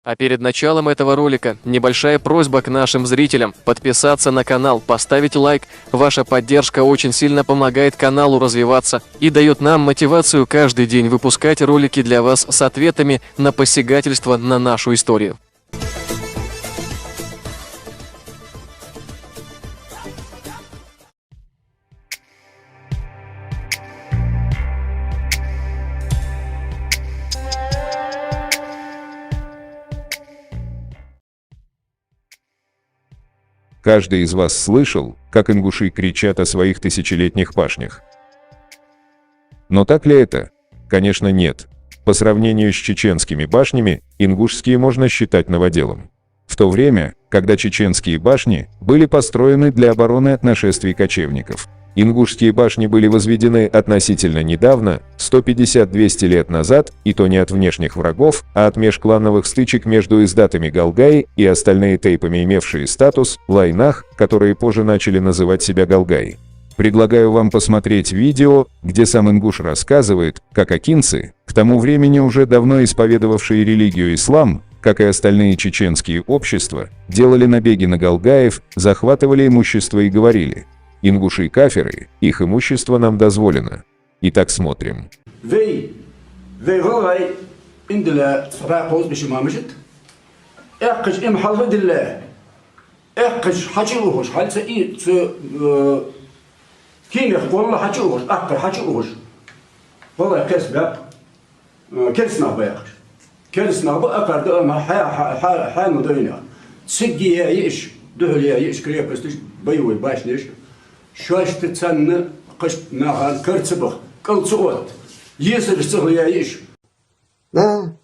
А перед началом этого ролика небольшая просьба к нашим зрителям подписаться на канал, поставить лайк. Ваша поддержка очень сильно помогает каналу развиваться и дает нам мотивацию каждый день выпускать ролики для вас с ответами на посягательство на нашу историю. Каждый из вас слышал, как ингуши кричат о своих тысячелетних башнях. Но так ли это? Конечно, нет. По сравнению с чеченскими башнями, ингушские можно считать новоделом. В то время, когда чеченские башни были построены для обороны от нашествий кочевников, ингушские башни были возведены относительно недавно, 150-200 лет назад, и то не от внешних врагов, а от межклановых стычек между издатами Галгаи и остальные тейпами, имевшие статус лайнах, которые позже начали называть себя Галгаи. Предлагаю вам посмотреть видео, где сам ингуш рассказывает, как акинцы, к тому времени уже давно исповедовавшие религию ислам, как и остальные чеченские общества, делали набеги на галгаев, захватывали имущество и говорили: «Ингуши кафиры, их имущество нам дозволено». Итак, смотрим. Да,